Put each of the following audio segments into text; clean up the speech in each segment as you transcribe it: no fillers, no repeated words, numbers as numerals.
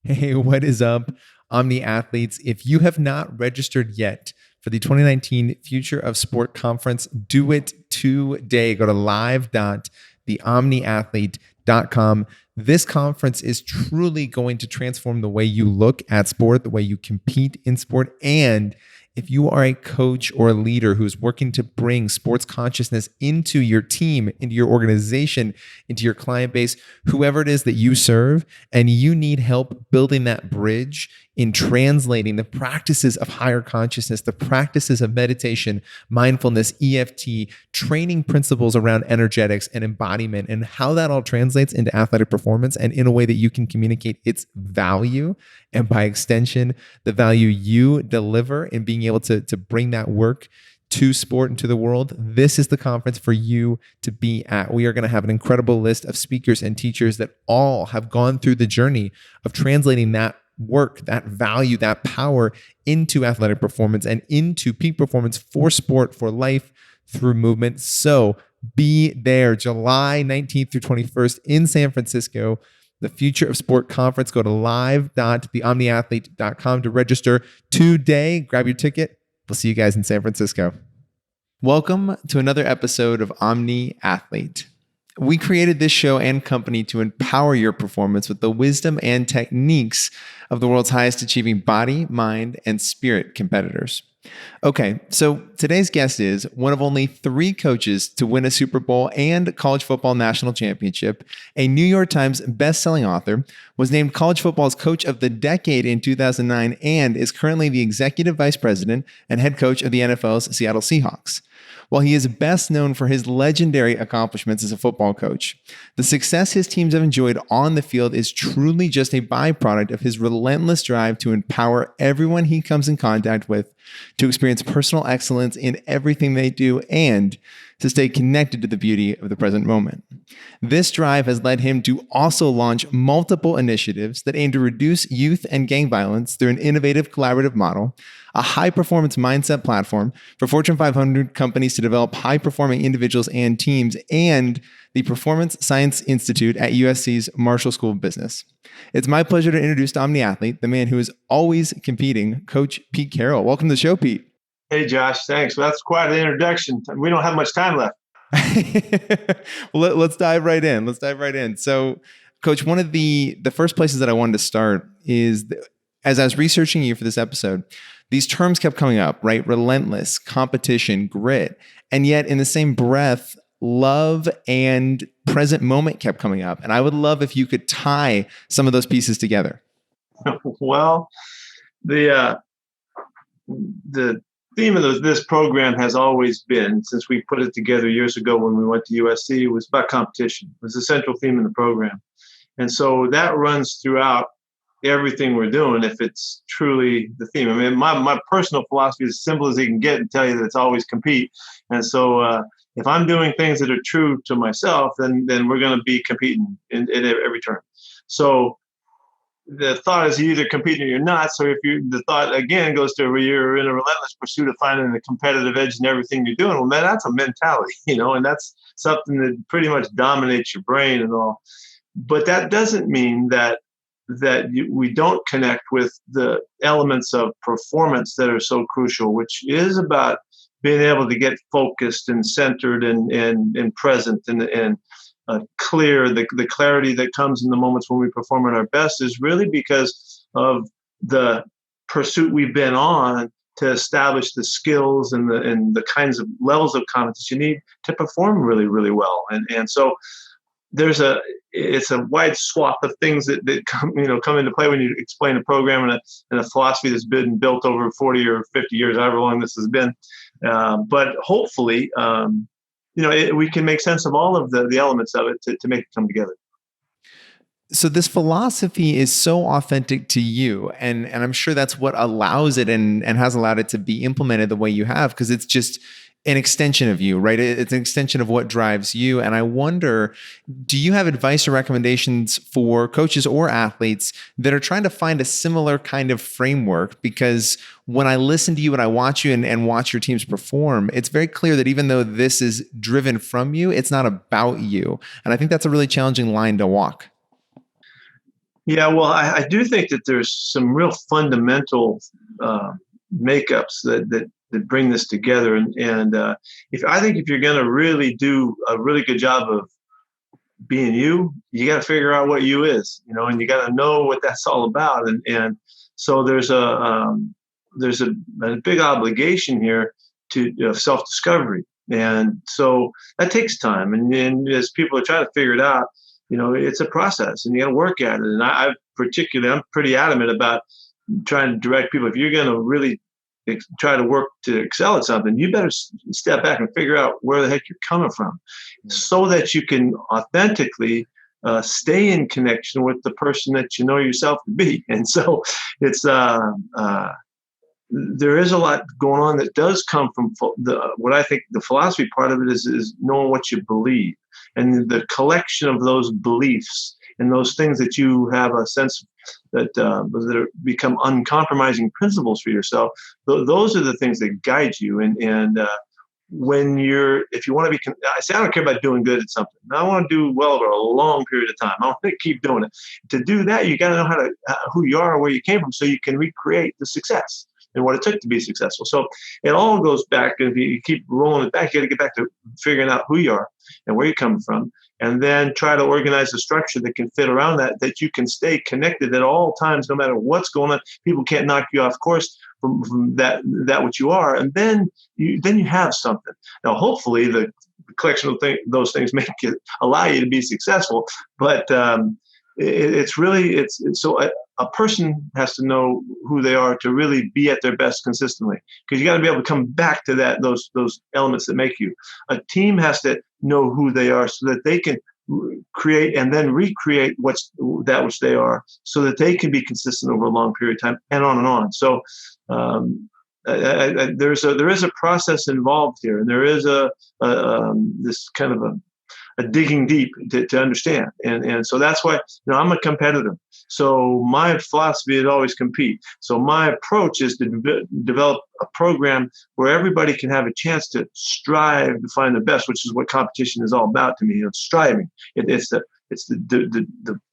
Hey, what is up, Omni athletes? If you have not registered yet for the 2019 Future of Sport Conference, do it today. Go to live.theomniathlete.com. This conference is truly going to transform the way you look at sport, the way you compete in sport, and if you are a coach or a leader who's working to bring sports consciousness into your team, into your organization, into your client base, whoever it is that you serve, and you need help building that bridge in translating the practices of higher consciousness, the practices of meditation, mindfulness, EFT, training principles around energetics and embodiment, and how that all translates into athletic performance and in a way that you can communicate its value, and by extension, the value you deliver in being able to bring that work to sport and to the world. This is the conference for you to be at. We are going to have an incredible list of speakers and teachers that all have gone through the journey of translating that work, that value, that power into athletic performance and into peak performance for sport, for life, through movement. So be there July 19th through 21st in San Francisco. The Future of Sport Conference. Go to live.theomniathlete.com to register today. Grab your ticket. We'll see you guys in San Francisco. Welcome to another episode of Omni Athlete. We created this show and company to empower your performance with the wisdom and techniques of the world's highest achieving body, mind, and spirit competitors. Okay, so today's guest is one of only 3 coaches to win a Super Bowl and college football national championship, a New York Times bestselling author, was named college football's coach of the decade in 2009, and is currently the executive vice president and head coach of the NFL's Seattle Seahawks. While he is best known for his legendary accomplishments as a football coach, the success his teams have enjoyed on the field is truly just a byproduct of his relentless drive to empower everyone he comes in contact with to experience personal excellence in everything they do and to stay connected to the beauty of the present moment. This drive has led him to also launch multiple initiatives that aim to reduce youth and gang violence through an innovative collaborative model, a high-performance mindset platform for Fortune 500 companies to develop high-performing individuals and teams, and the Performance Science Institute at USC's Marshall School of Business. It's my pleasure to introduce to Omni Athlete, the man who is always competing, Coach Pete Carroll. Welcome to the show, Pete. Hey, Josh, thanks. Well, that's quite an introduction. We don't have much time left. Well, let's dive right in. So, Coach, one of the first places that I wanted to start is, as I was researching you for this episode, these terms kept coming up, right? Relentless, competition, grit. And yet in the same breath, love and present moment kept coming up. And I would love if you could tie some of those pieces together. Well, the theme of this program has always been, since we put it together years ago when we went to USC, it was about competition. It was the central theme in the program. And so that runs throughout everything we're doing if it's truly the theme. I mean, my personal philosophy is as simple as you can get and tell you that it's always compete. And so if I'm doing things that are true to myself, then we're going to be competing in every turn. So the thought is you're either competing or you're not. So the thought again goes to you're in a relentless pursuit of finding the competitive edge in everything you're doing. Well, man, that's a mentality, and that's something that pretty much dominates your brain and all. But that doesn't mean that we don't connect with the elements of performance that are so crucial, which is about being able to get focused and centered and present and clear. The clarity that comes in the moments when we perform at our best is really because of the pursuit we've been on to establish the skills and the kinds of levels of competence you need to perform really, really well. And so it's a wide swath of things that come into play when you explain a program and a philosophy that's been built over 40 or 50 years, however long this has been. But hopefully, we can make sense of all of the elements of it to make it come together. So this philosophy is so authentic to you, and I'm sure that's what allows it and has allowed it to be implemented the way you have, because it's just an extension of you, right? It's an extension of what drives you. And I wonder, do you have advice or recommendations for coaches or athletes that are trying to find a similar kind of framework? Because when I listen to you and I watch you and watch your teams perform, it's very clear that even though this is driven from you, it's not about you. And I think that's a really challenging line to walk. Yeah, well, I do think that there's some real fundamental uh, makeups that bring this together, and if I think if you're going to really do a really good job of being you, you got to figure out what you is, and you got to know what that's all about, and so there's a big obligation here to self discovery, and so that takes time, and as people are trying to figure it out, it's a process, and you got to work at it, and I'm pretty adamant about trying to direct people. If you're going to really try to work to excel at something, you better step back and figure out where the heck you're coming from, so that you can authentically stay in connection with the person that you know yourself to be. And so it's there is a lot going on that does come from what I think the philosophy part of it is knowing what you believe, and the collection of those beliefs and those things that you have a sense that become uncompromising principles for yourself. Those are the things that guide you. And if you want to I say I don't care about doing good at something. I want to do well over a long period of time. I want to keep doing it. To do that, you got to know who you are, where you came from, so you can recreate the success and what it took to be successful. So it all goes back, and if you keep rolling it back, you got to get back to figuring out who you are and where you're coming from, and then try to organize a structure that can fit around that you can stay connected at all times, no matter what's going on. People can't knock you off course from that what you are, and then you have something. Now, hopefully, the collection of those things allow you to be successful, but it's so a person has to know who they are to really be at their best consistently, because you got to be able to come back to those elements that make you. A team has to know who they are so that they can create and then recreate which they are, so that they can be consistent over a long period of time, and on and on. So there is a process involved here, and there is this kind of a digging deep to understand. And so that's why, I'm a competitor. So my philosophy is always compete. So my approach is to develop a program where everybody can have a chance to strive to find the best, which is what competition is all about to me. Striving. It's the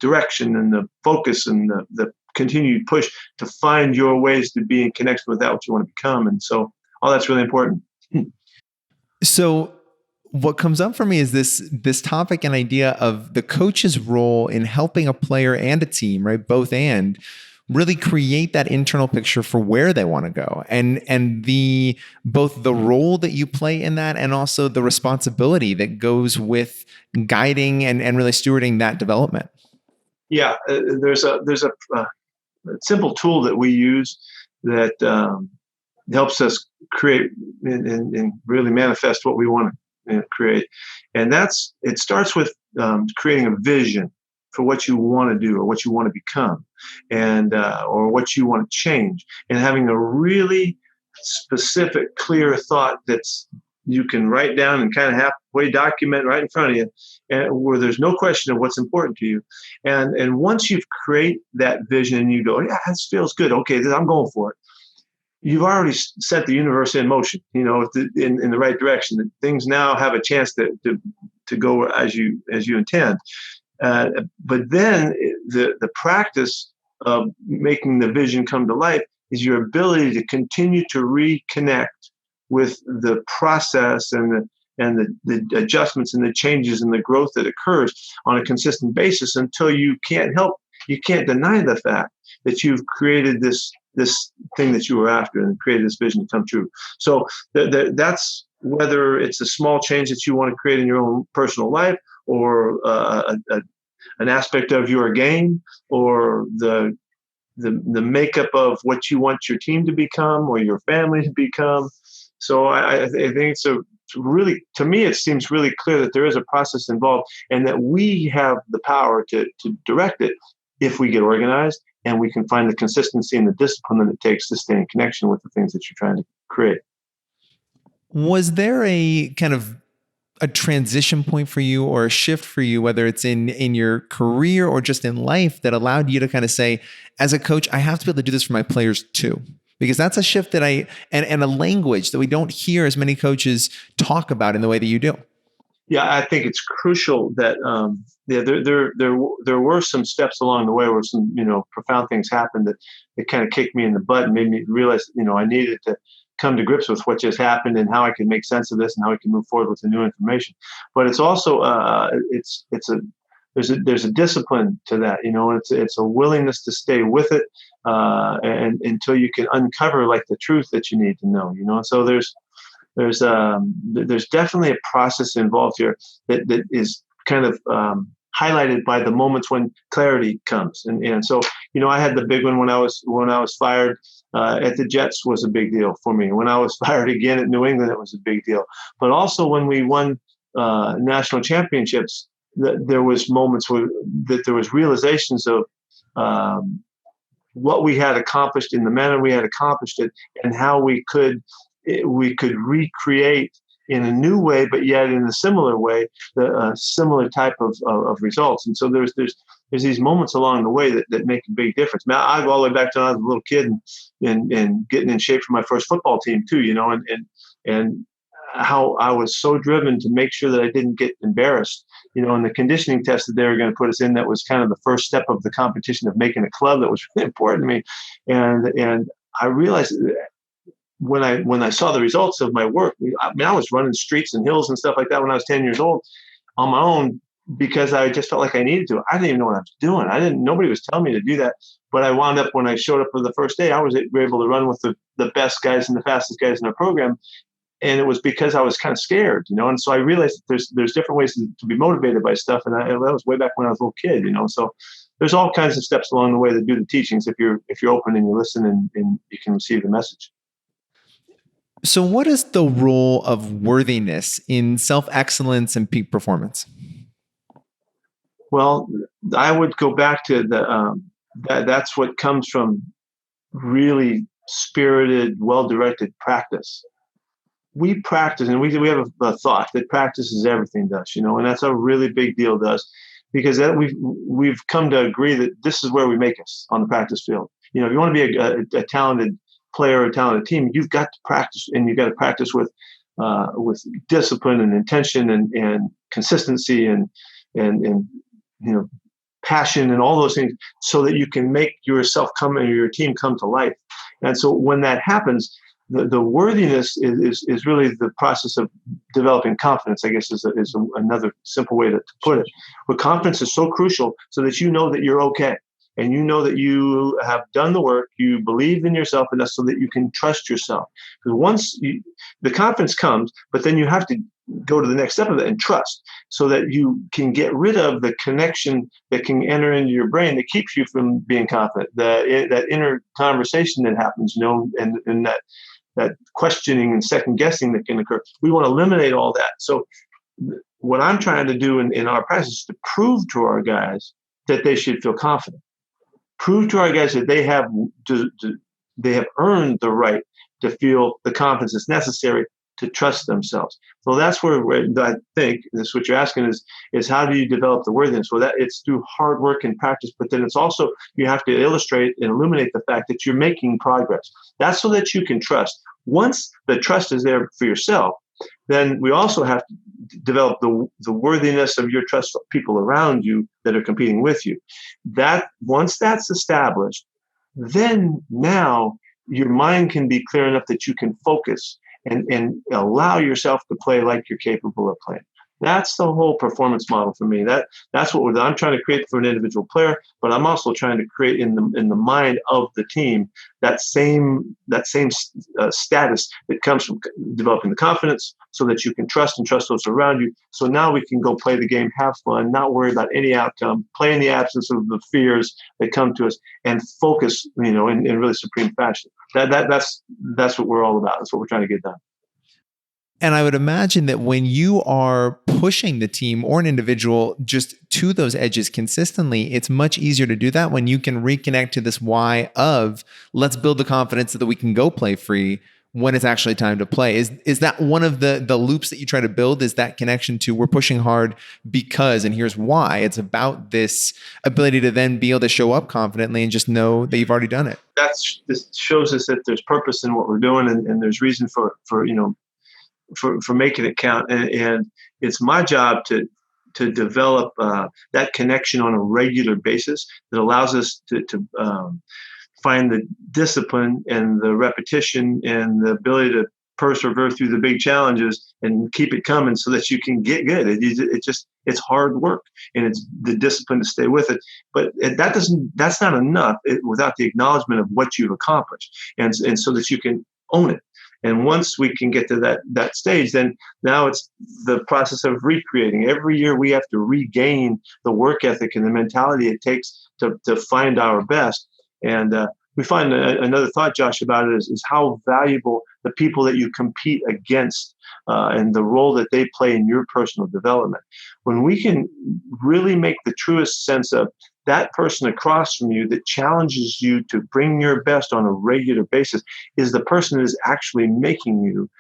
direction and the focus and the continued push to find your ways to be in connection with that what you want to become. And so all that's really important. So what comes up for me is this topic and idea of the coach's role in helping a player and a team, right? Both and really create that internal picture for where they want to go, and both the role that you play in that, and also the responsibility that goes with guiding and really stewarding that development. Yeah, there's a simple tool that we use that helps us create and really manifest what we want to create, and it starts with creating a vision for what you want to do or what you want to become, and or what you want to change, and having a really specific, clear thought that's you can write down and kind of halfway document right in front of you, and where there's no question of what's important to you. And once you've created that vision and you go, yeah, this feels good. Okay, I'm going for it. You've already set the universe in motion, in the right direction. That things now have a chance to go as you intend. But then the practice of making the vision come to life is your ability to continue to reconnect with the process and the adjustments and the changes and the growth that occurs on a consistent basis, until you can't deny the fact that you've created this thing that you were after and created this vision to come true. So that's whether it's a small change that you want to create in your own personal life, or an aspect of your game, or the makeup of what you want your team to become or your family to become. So I think it's really, to me, it seems really clear that there is a process involved, and that we have the power to direct it if we get organized and we can find the consistency and the discipline that it takes to stay in connection with the things that you're trying to create. Was there a kind of a transition point for you, or a shift for you, whether it's in your career or just in life, that allowed you to kind of say, as a coach, I have to be able to do this for my players too? Because that's a shift that and a language that we don't hear as many coaches talk about in the way that you do. Yeah, I think it's crucial that there were some steps along the way where some profound things happened that kind of kicked me in the butt and made me realize I needed to come to grips with what just happened and how I could make sense of this and how I can move forward with the new information. But it's also it's a there's a discipline to that, and it's a willingness to stay with it and until you can uncover like the truth that you need to know. And so there's definitely a process involved here that is kind of highlighted by the moments when clarity comes. And so, I had the big one when I was fired at the Jets was a big deal for me. When I was fired again at New England, it was a big deal. But also when we won national championships, there was moments that there was realizations of what we had accomplished in the manner we had accomplished it, and how we could recreate in a new way, but yet in a similar way, the similar type of results. And so there's these moments along the way that make a big difference. Now, I've all the way back to when I was a little kid and getting in shape for my first football team too, and how I was so driven to make sure that I didn't get embarrassed, and the conditioning test that they were going to put us in, that was kind of the first step of the competition of making a club, that was really important to me. And I realized when I saw the results of my work, I was running streets and hills and stuff like that when I was 10 years old on my own, because I just felt like I needed to. I didn't even know what I was doing. Nobody was telling me to do that. But I wound up, when I showed up for the first day, I was able to run with the best guys and the fastest guys in our program. And it was because I was kind of scared, and so I realized that there's different ways to be motivated by stuff. And that was way back when I was a little kid, so there's all kinds of steps along the way that do the teachings if you're open and you listen and you can receive the message. So what is the role of worthiness in self-excellence and peak performance? Well, I would go back to that's what comes from really spirited, well-directed practice. We practice, and we have a thought that practice is everything to us, and that's a really big deal to us, because that we've come to agree that this is where we make us on the practice field. If you want to be a talented player or a talented team, you've got to practice, and you've got to practice with discipline and intention and consistency and passion and all those things, so that you can make yourself come and your team come to life. And so when that happens, the worthiness is really the process of developing confidence, I guess is another simple way to put it. But confidence is so crucial, so that you know that you're okay. And you know that you have done the work, you believe in yourself, and that's so that you can trust yourself. Because the confidence comes, but then you have to go to the next step of it and trust, so that you can get rid of the connection that can enter into your brain that keeps you from being confident, that inner conversation that happens, and that questioning and second guessing that can occur. We want to eliminate all that. So what I'm trying to do in our practice is to prove to our guys that they should feel confident. Prove to our guys that they have earned the right to feel the confidence that's necessary to trust themselves. So that's where I think that's what you're asking is how do you develop the worthiness? Well, that it's through hard work and practice, but then it's also, you have to illustrate and illuminate the fact that you're making progress. That's so that you can trust. Once the trust is there for yourself, then we also have to develop the worthiness of your trust of people around you that are competing with you. That once that's established, then now your mind can be clear enough that you can focus and allow yourself to play like you're capable of playing. That's the whole performance model for me. That's what I'm trying to create for an individual player, but I'm also trying to create in the mind of the team that same status that comes from developing the confidence, so that you can trust those around you. So now we can go play the game, have fun, not worry about any outcome, play in the absence of the fears that come to us, and focus, in really supreme fashion. That's what we're all about. That's what we're trying to get done. And I would imagine that when you are pushing the team or an individual just to those edges consistently, it's much easier to do that when you can reconnect to this why of let's build the confidence so that we can go play free when it's actually time to play. Is that one of the loops that you try to build, is that connection to we're pushing hard because, and here's why? It's about this ability to then be able to show up confidently and just know that you've already done it. This shows us that there's purpose in what we're doing, and there's reason for for making it count. And it's my job to develop that connection on a regular basis that allows us to find the discipline and the repetition and the ability to persevere through the big challenges and keep it coming so that you can get good. It's hard work, and it's the discipline to stay with it. But that's not enough without the acknowledgement of what you've accomplished, and so that you can own it. And once we can get to that stage, then now it's the process of recreating. Every year we have to regain the work ethic and the mentality it takes to find our best. And we find another thought, Josh, about it is how valuable the people that you compete against and the role that they play in your personal development. When we can really make the truest sense of that person across from you that challenges you to bring your best on a regular basis is the person that is actually making you,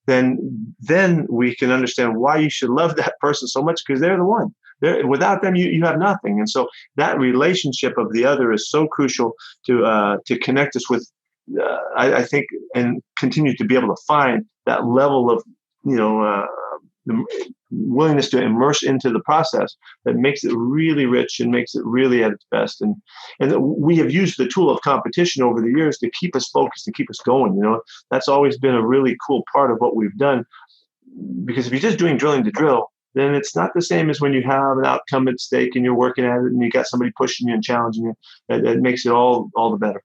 then we can understand why you should love that person so much, because they're the one. Without them, you have nothing. And so that relationship of the other is so crucial to connect us with, I think, and continue to be able to find that level of, the willingness to immerse into the process that makes it really rich and makes it really at its best. And we have used the tool of competition over the years to keep us focused and keep us going. That's always been a really cool part of what we've done, because if you're just doing drilling to drill, then it's not the same as when you have an outcome at stake and you're working at it and you got somebody pushing you and challenging you. That makes it all the better.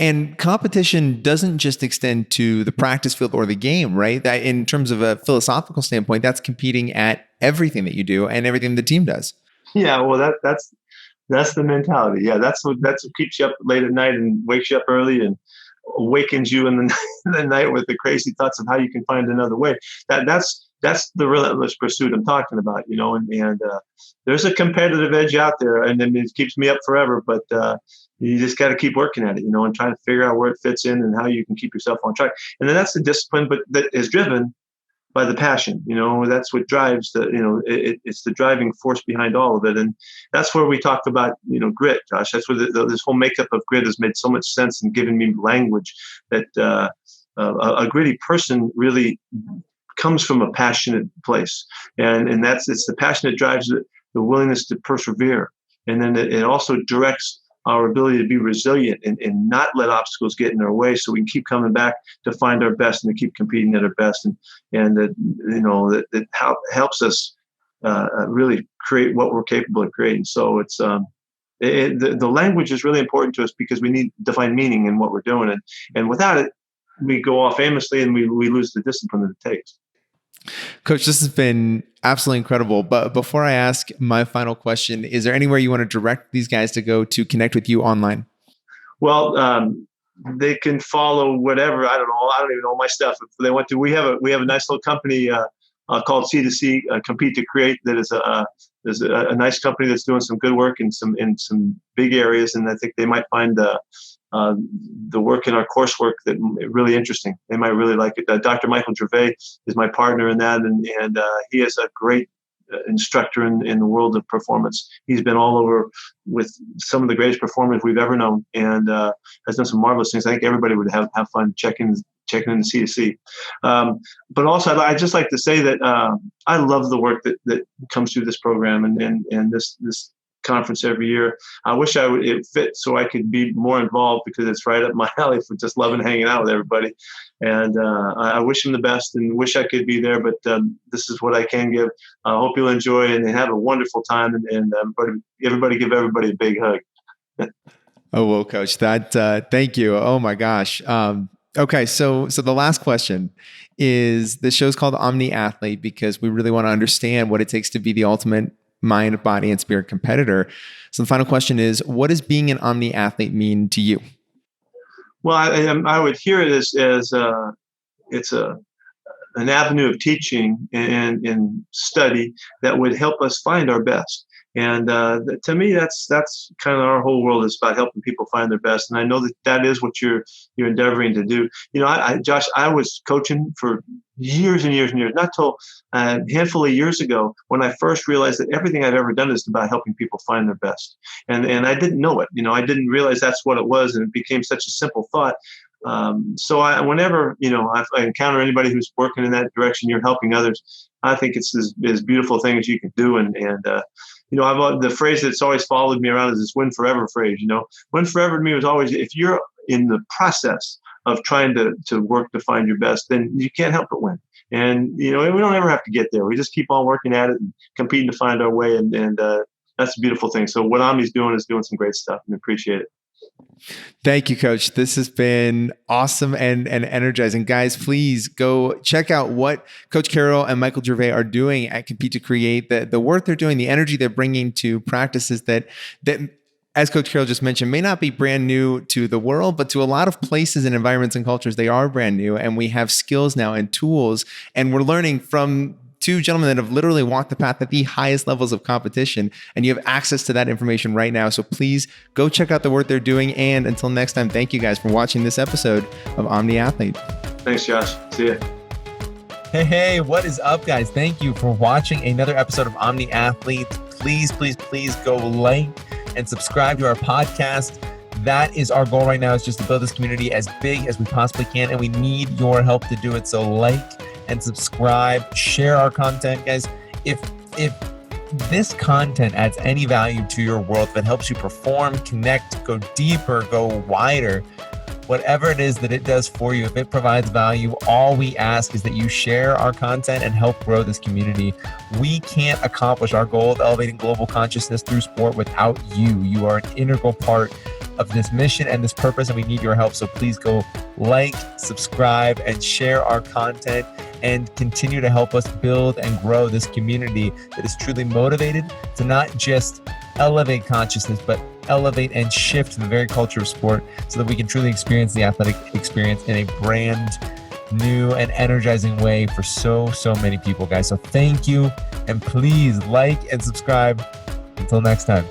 And competition doesn't just extend to the practice field or the game, right? That in terms of a philosophical standpoint, that's competing at everything that you do and everything the team does. Yeah, well, that's the mentality. Yeah, that's what keeps you up late at night and wakes you up early and awakens you in the night with the crazy thoughts of how you can find another way. That's the relentless pursuit I'm talking about, and there's a competitive edge out there, and it keeps me up forever, but you just got to keep working at it, and trying to figure out where it fits in and how you can keep yourself on track. And then that's the discipline, but that is driven by the passion. That's what drives it's the driving force behind all of it. And that's where we talk about, grit, Josh. That's where this whole makeup of grit has made so much sense and given me language that a gritty person really comes from a passionate place. And it's the passion that drives the willingness to persevere. And then it also directs our ability to be resilient and not let obstacles get in our way, so we can keep coming back to find our best and to keep competing at our best. And that helps us really create what we're capable of creating. So it's the language is really important to us, because we need to find meaning in what we're doing. And without it, we go off aimlessly and we lose the discipline that it takes. Coach, this has been absolutely incredible. But before I ask my final question, is there anywhere you want to direct these guys to go to connect with you online? Well, they can follow whatever. I don't know. I don't even know my stuff. If they want to, we have a nice little company called C2C, Compete to Create. That is a nice company that's doing some good work in some big areas, and I think they might find the work in our coursework that really interesting. They might really like it. Dr. Michael Gervais is my partner in that, and he is a great instructor in the world of performance. He's been all over with some of the greatest performers we've ever known, and has done some marvelous things. I think everybody would have fun checking in the C2C. But also, I'd just like to say that I love the work that comes through this program and this conference every year. I wish it fit so I could be more involved, because it's right up my alley for just loving hanging out with everybody. And I wish him the best and wish I could be there, but this is what I can give. I hope you'll enjoy and have a wonderful time, and everybody give everybody a big hug. Oh, well, Coach, thank you. Oh my gosh. Okay. So the last question is, the show's called Omni Athlete because we really want to understand what it takes to be the ultimate mind, body, and spirit competitor. So the final question is, what does being an Omni Athlete mean to you? Well, I would hear it as it's an avenue of teaching and study that would help us find our best. And to me, that's kind of our whole world is about helping people find their best. And I know that is what you're endeavoring to do. Josh, I was coaching for years and years and years, not till a handful of years ago, when I first realized that everything I've ever done is about helping people find their best. And I didn't know it. I didn't realize that's what it was. And it became such a simple thought. Whenever, I encounter anybody who's working in that direction, you're helping others, I think it's as beautiful thing as you can do. The phrase that's always followed me around is this win forever phrase. Win forever to me was always, if you're in the process of trying to work to find your best, then you can't help but win. And, we don't ever have to get there. We just keep on working at it and competing to find our way. And that's a beautiful thing. So what Omni's doing is doing some great stuff, and appreciate it. Thank you, Coach. This has been awesome and energizing. Guys, please go check out what Coach Carroll and Michael Gervais are doing at Compete to Create, the work they're doing, the energy they're bringing to practices that as Coach Carroll just mentioned, may not be brand new to the world, but to a lot of places and environments and cultures, they are brand new. And we have skills now and tools, and we're learning from two gentlemen that have literally walked the path at the highest levels of competition, and you have access to that information right now. So please go check out the work they're doing. And until next time, thank you guys for watching this episode of Omni Athlete. Thanks, Josh. See ya. Hey, what is up, guys? Thank you for watching another episode of Omni Athlete. Please go like and subscribe to our podcast. That is our goal right now, is just to build this community as big as we possibly can, and we need your help to do it. So like and subscribe, share our content, guys. If this content adds any value to your world, that helps you perform, connect, go deeper, go wider, whatever it is that it does for you, if it provides value, all we ask is that you share our content and help grow this community. We can't accomplish our goal of elevating global consciousness through sport without you. You are an integral part of this mission and this purpose, and we need your help. So please go like, subscribe, and share our content, and continue to help us build and grow this community that is truly motivated to not just elevate consciousness, but elevate and shift the very culture of sport, so that we can truly experience the athletic experience in a brand new and energizing way for so many people, guys. So thank you, and please like and subscribe. Until next time.